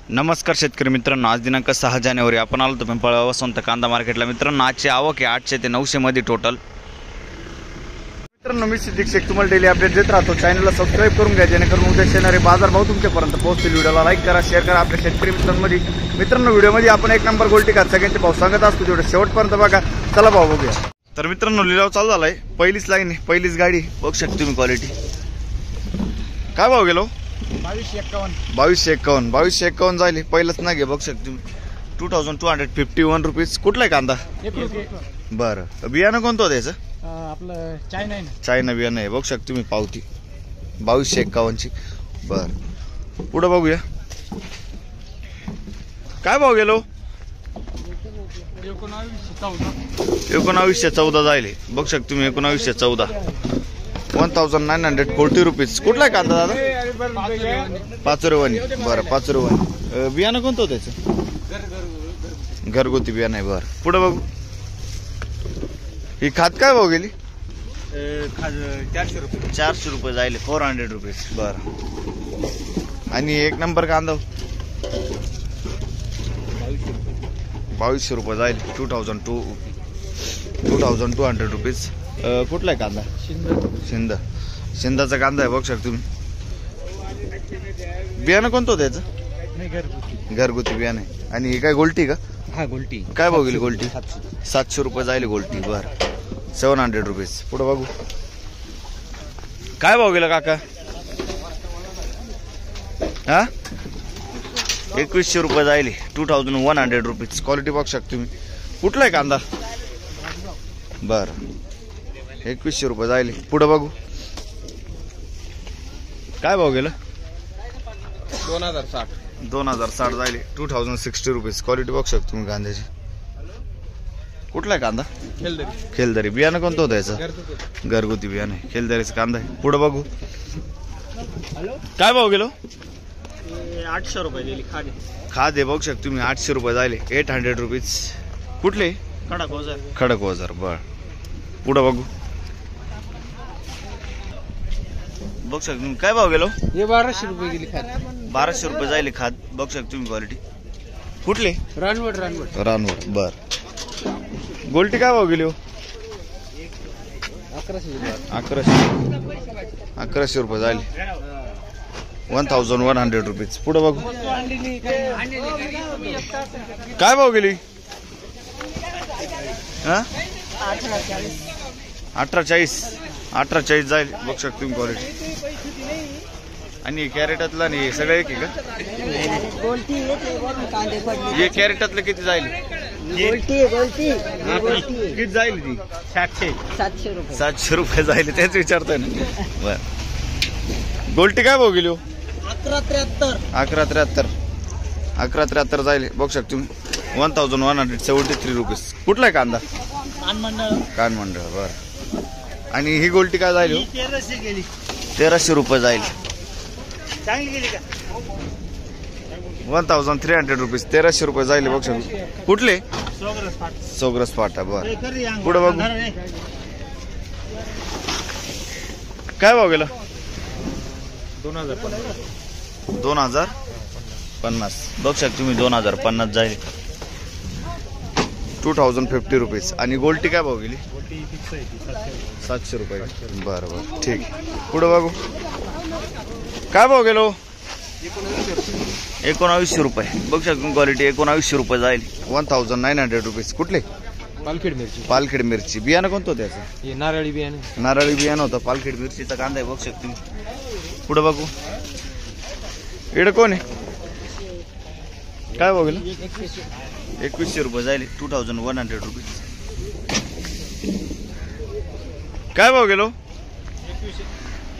नमस्कार शेतकरी मित्रांनो, आज दिनांक 6 जानेवारी आपण आलो होतो पिंपळगाव वसंत कांदा मार्केटला। मित्रांनो, आजची आवक आहे 800 ते 900 मध्ये टोटल। मित्रांनो, मी सिद्दीक शेख तुम्हाला डेली अपडेट देत राहतो। चॅनलला सबस्क्राइब करून घ्या जेणेकरून उद्या येणारे बाजारभाव तुमच्यापर्यंत पोहोचतील। व्हिडिओला लाईक करा, शेअर करा आपल्या शेतकरी मित्रांमध्ये। मित्रांनो, व्हिडिओमध्ये आपण एक नंबर गोल्टी खात सगळ्यांचे भाव सांगत असतो, तेवढे शेवटपर्यंत बघा। चला भाव बघूया। तर मित्रांनो, लिलाव चालू झालाय। पहिलीच लाईन आहे, पहिलीच गाडी बघू शकता तुम्ही क्वालिटी। काय भाव गेलो? 2251 जाईल। पहिलंच ना घे बघू शकता तुम्ही 2251 रुपीज। कुठला कांदा? बरं, बियाणं कोणतं होतं याचं? आपलं चायना बियाणं आहे, बघू शकता तुम्ही पावती 2251 ची। बरं, पुढे बघूया काय भाव गेलो? 1914 जाईल, बघू शकता तुम्ही 1914 1940 रुपीज। कुठला कांदा दादा? पाचोरवानी। बरं, पाचोरवानी। बियाणं कोणतं होतं त्याचं? घरगुती बियाणं आहे। बरं, पुढे बघू ही खात काय भाव गेली? 400 रुपये जाईल, 400 रुपीज। बरं, आणि एक नंबर कांदा 2200 रुपये जाईल, 2200 रुपीज। कुठला आहे कांदा? शिंदाचा कांदा आहे, बघू शकता तुम्ही। बियाणं कोणतं होतं त्याचं? घरगुती बियाणं आहे। आणि ही काय गोल्टी का? हा, गोल्टी। काय भाव गेली गोल्टी? 700 रुपये जाईल गोल्टी। बरं, 700 रुपीज। पुढे बघू काय भाव गेला काका? हा, 2100 रुपये जाईल, 2100 रुपीज। क्वालिटी बघू शकता तुम्ही। कुठला आहे कांदा? बरं, 2100 रुपये जाईल। पुढे बघू काय भाव गेलं? 2060 जाईल, 2060 रुपीज। क्वालिटी बघू शकता तुम्ही कांद्याची। कुठला आहे कांदा? खेलदरी। बियाणं कोणतं होतं याचं? घरगुती बियाणं आहे, खेलदरीचा कांदा आहे। पुढे बघू काय भाव गेलो? 800 रुपये दिली खाली। खाद आहे, बघू शकता तुम्ही 800 रुपये जाईल, 800 रुपीज। कुठले? खडक ओझर। बर, पुढे बघू बघू शकता तुम्ही काय भाव गेलो? हे 1200 रुपये गेली खाली। 1200 रुपये जाईल खाद, बघू शकता तुम्ही क्वालिटी। कुठले? रानवड। बर, गोल्टी काय भाव गेली हो? 1100 रुपये जाईल, 1100 रुपीज। पुढे बघू काय भाव गेली? 1840 जाईल, बघू शकता तुम्ही क्वालिटी। आणि कॅरेटातला नाही सगळं एक आहे का? हे कॅरेटातलं किती जाईल? किती जाईल ती? 700 रुपये जाईल, तेच विचारतोय ना। बर, गोल्टी काय भाव गेली हो? 1173 जाईल, बघू शकता तुम्ही 1173 रुपीज। कुठला आहे कांदा? कानमंडळ। बर, आणि ही गोल्टी काय जाईल? 1300 रुपये जाईल, 1300 रुपीज। 1300 रुपये जाईल, बघू शकता। कुठले? सोग्रस फाटा। बर, पुढे बघू काय भाव गेला? 2050 बघू शकता तुम्ही, 2050 जाईल, 2050 रुपीज। आणि गोल्टी काय भाव गेली? 700 रुपये। बरं, ठीक। पुढे बघू काय भाव गेलो? 1900 रुपये, बघू शकता क्वालिटी। 1900 रुपये जाईल, 1900 रुपीज। कुठले? पालखेड मिरची। बियाणं कोणतं होतं त्याचं? नारळी बियाणं होतं, पालखेड मिरचीचा कांदा आहे, बघू शकता तुम्ही। पुढे बघू इकडे कोण आहे? काय भाव गेलं? 2100 रुपये जाईल, 2100 रुपीज। काय भाव गेलो?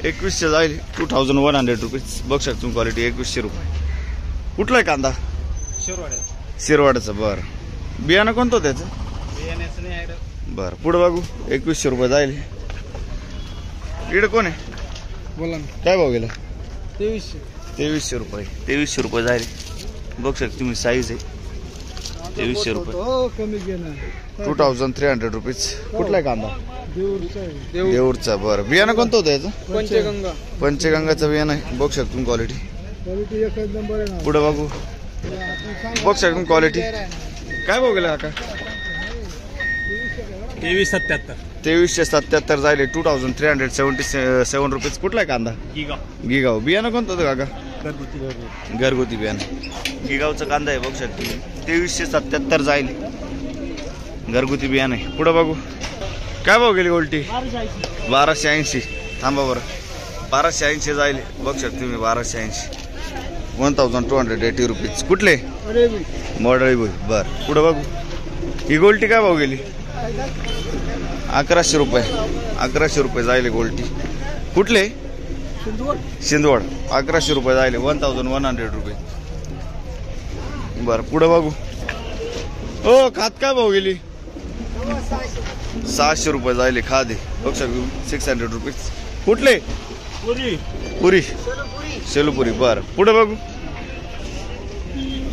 2100 जाईल, 2100 रुपीज। बघू शकता तुम्ही क्वालिटी, 2100 रुपये। कुठला आहे कांदा? शिरवाड्याचं। बरं, बियाणं कोणतं त्याचं? बरं, पुढे बघू 2100 रुपये जाईल। इकडे कोण आहे? बोला ना, काय भाव गेला? 2300 रुपये। 2300 रुपये जाईल, बघू शकता तुम्ही, साईज आहे 2300 रुपये, 2300 रुपीज। कुठला आहे कांदा? देऊरचा। बरं, बियाणं कोणतं होतं याचं? पंचगंगाचं बियाणं आहे, बघू शकता तुम्ही क्वालिटी। पुढे बघू बघ शकतो क्वालिटी. काय भाव गेला काका? 2377 2377 जायले 2377 रुपीज. कुठला आहे कांदा? गिगाव. बियाणं कोणतं होतं काका? घरगुती बियाणं. गिगावचा कांदा आहे बघू शकतो. 2377 जायले घरगुती बियाणं आहे. पुढं बघू काय भाव गेली गोल्टी? 1280. थांबा बरं. 1280 जायले बघू शकतो तुम्ही. 1280 1280 रुपीज. कुठले? मॉडळी बोल. बरं पुढं बघू. ही गोल्टी काय भाव गेली? 1100 रुपये. 1100 रुपये जायले गोल्टी. कुठले? शिंदवड. 1100 रुपये जायले 1100 रुपये. बरं पुढं बघू. हो खात काय भाव गेली? 600 रुपये जायले खादे बघ शकतो. 600 रुपीज. कुठले? पुरी. शेलूपुरी. बरं पुढे बघू.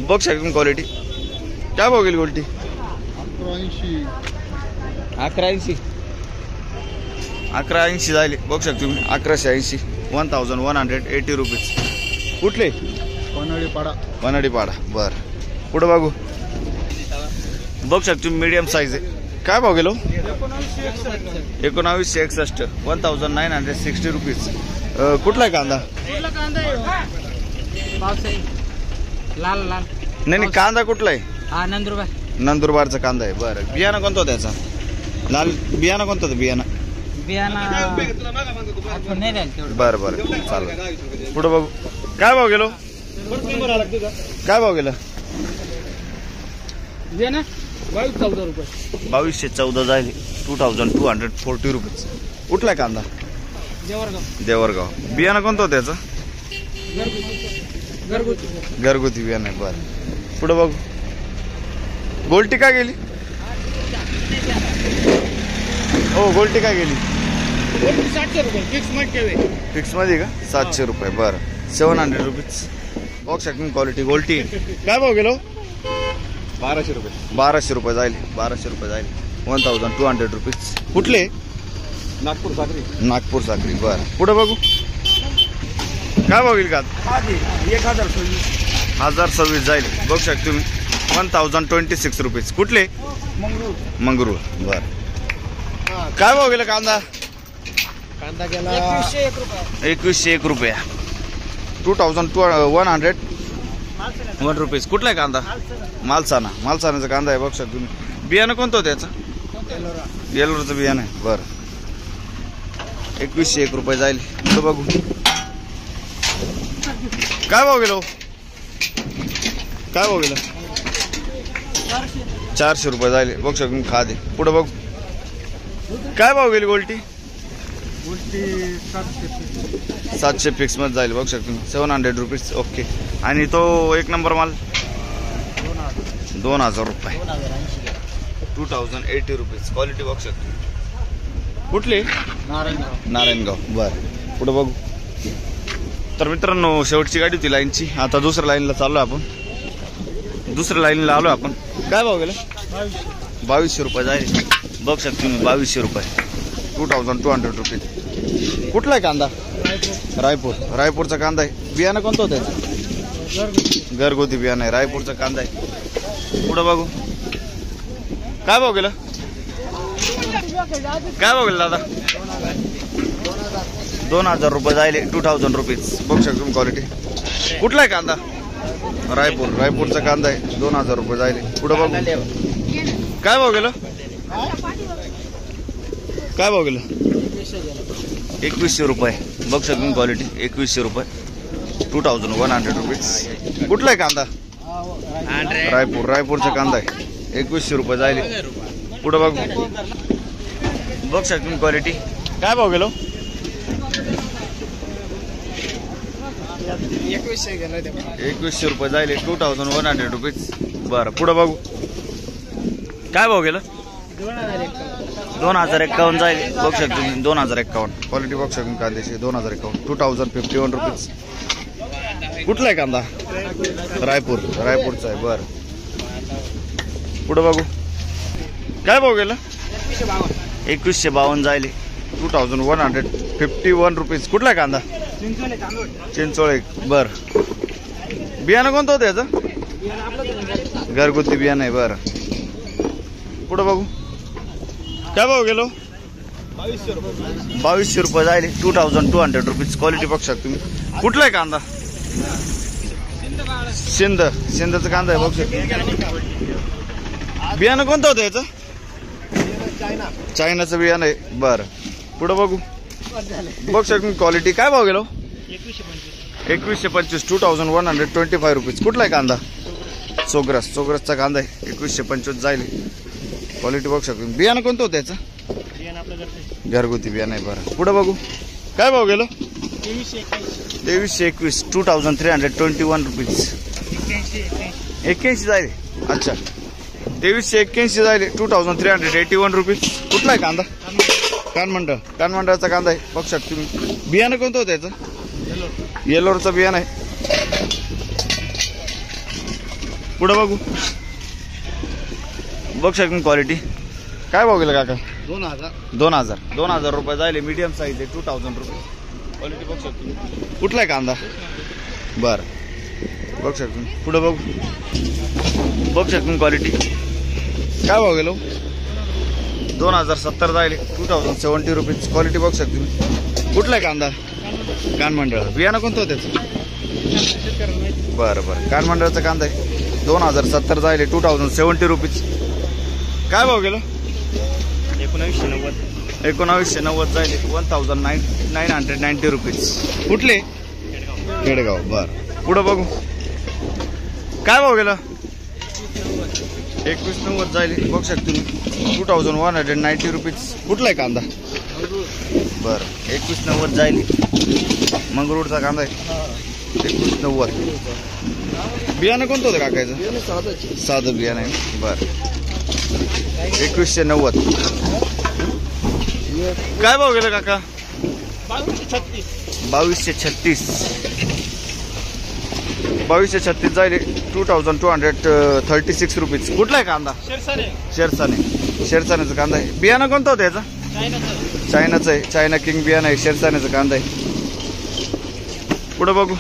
बघ शकतो क्वालिटी. काय भाव गेली गोल्टी? 1180 जायले बघू शकतो तुम्ही. 1180 1180 रुपीज. कुठले? वनाडीपाडा. बरं पुढे बघू. बघ शकतो मीडियम साईज आहे. काय भाव गेलो? 1961 1960 रुपीज. कुठला आहे कांदा? लाल लाल. नाही कांदा कुठला आहे? हा नंदुरबार. नंदुरबारचा कांदा आहे. बरं बियाणं कोणतं होतं त्याचा? लाल बियाणं कोणतं होतं? बियाणं बरं बरं चालेल. पुढं बघू. काय भाव गेलो? काय भाव गेलं? 2214 रुपये. 2214 जायले 2240 रुपीज. कुठला आहे कांदा? देवरगाव. बियाणं कोणतं होतं त्याचं? घरगुती बियाणं आहे. बरं पुढं बघू. गोल्टी काय गेली? हो गोल्टी काय गेली? 700 रुपये फिक्स मध्ये का? 700 रुपये. बरं 700 रुपीज. बघ शकतो क्वालिटी गोल्टी. काय भाव गेलो? 1200 रुपये. 1200 रुपये जायले 1200 रुपये जायले 1200 रुपीज. कुठले? नागपूर साखरी. बरं पुढं बघू. काय भाव गेली का? 1026 जाईल बघू शकतो तुम्ही. 1026 रुपीज. कुठले? मंगरूळ. बरं काय भाव गेला कांदा? कांदा गेला 2101 रुपया. 2101 रुपीज. कुठला आहे कांदा? मालसानाचा कांदा आहे बघू शकतो तुम्ही. बियाणं कोणतं होतं त्याचं? येलोरचं बियाणं आहे. बरं 2101 रुपये जाईल. पुढं बघू. काय भाव गेलो? काय भाव गेलं? 400 रुपये जायले बघू शकतो तुम्ही. खादे. पुढं बघू. काय भाव गेली गोल्टी? 700 फिक्स मध्ये जाईल बघू शकतो तुम्ही. 700 रुपीज. ओके. आणि तो एक नंबर माल 2000 रुपये. 2080 रुपीज. क्वालिटी बघू शकतो. कुठली? नारायणगाव. बरं पुढं बघू. तर मित्रांनो शेवटची गाडी होती लाईनची. आता दुसऱ्या लाईनला चाललो आपण. दुसऱ्या लाईनला आलो आपण. काय भाव गेला? 2200 रुपये जाईल बघू शकतो तुम्ही. 2200 रुपये. 2200 रुपीज. कुठला आहे कांदा? रायपूरचा कांदा आहे. बियाणं कोणतं होतं? घरगुती बियाणं आहे. रायपूरचा कांदा आहे. पुढं बघू. काय भाव गेला? काय भाव गेला दादा? 2000 रुपये जायले 2000 रुपीज. बघू शकतो क्वालिटी. कुठला आहे कांदा? रायपूरचा कांदा आहे. 2000 रुपये जायले. पुढं बघू. काय भाव गेलं? काय भाव गेलं? 2100 रुपये. बघू शकतो क्वालिटी. 2100 रुपये. 2100 रुपीज. कुठला आहे कांदा? रायपूरचा कांदा आहे. 2100 रुपये जायले. पुढं बघू. बघू शकतो क्वालिटी. काय भाव गेलो? 2100 रुपये जायले 2100 रुपीज. बरं पुढं बघू. काय भाव गेलं? 2051 जायले बघू शकतो तुम्ही. 2051 क्वालिटी बघू शकतो कांद्याची. 2051 2051 रुपीज. कुठला आहे कांदा? रायपूरचा आहे. बरं पुढं बघू. काय भाव गेलं? 2152 जायले 2151 रुपीज. कुठला आहे कांदा? चिंचोळे. बरं बियाणं कोणतं होतं याचं? घरगुती बियाणं आहे. बरं, पुढं बघू. काय भाव गेलो? 2200 रुपये जायले. 2200 रुपीज. क्वालिटी बघू शकता तुम्ही. कुठला आहे कांदा? सिंधचं कांदा आहे बघू शकता. बियाणं कोणतं होतं याचं? चायनाचं बियाणं आहे. बरं, पुढं बघू. बघू शकता क्वालिटी. काय भाव गेलो? 2125. 2125 रुपीज. कुठला आहे कांदा? चोग्रसचा कांदा आहे. 2125 जाईल. क्वालिटी बघू शकतो. बियाणं कोणतं होतं याचं? घरगुती बियाणं आहे. बरं, पुढं बघू. काय भाव गेलो? 2321. 2321 रुपीज. 81 जाईल. अच्छा, 2381 जाईल. 2381 रुपीज. कुठला आहे कांदा? कानमंडळचा कांदा आहे बघू शकता तुम्ही. बियाणं कोणतं होतं याचं? येलोरचं बियाणं आहे. पुढं बघू. बघू शकता क्वालिटी. काय भाव गेलं काका? 2000 रुपये जायले. मीडियम साईज आहे. 2000 रुपये. क्वालिटी बघू शकतो. कुठला आहे कांदा? बरं, बघू शकतो. पुढं बघू. बघू शकतो क्वालिटी. काय भाव गेलो? 2070 जायले. 2070 रुपीज. क्वालिटी बघू शकतो तुम्ही. कुठला आहे कांदा? कानमंडळ. बियाणं कोणतं होतं त्याचं? बरं, कानमंडळाचा कांदा आहे. 2070 जायले. 2070 रुपीज. काय भाव गेलो? 1990 जायले. 1990 रुपीज. कुठले? खेडगाव. बरं, पुढं बघू. काय भाव गेला? 2190 जायले. बघू शकतो तुम्ही. 2190 रुपीज. कुठला आहे कांदा? बरं, 2190 जायले. मंगरुळचा कांदा आहे. 2190. बियाणं कोणतं होतं काकायचं? साधं बियाणं आहे. बरं, 2190. काय भाव गेलं काका? 2236 जायले. 2236 रुपीज. कुठला आहे कांदा? शेरसानेचा कांदा आहे. बियाणं कोणतं होतं याचं? चायनाचं आहे. चायना किंग बियाणं आहे. शेरसानेचा कांदा आहे. पुढं बघू.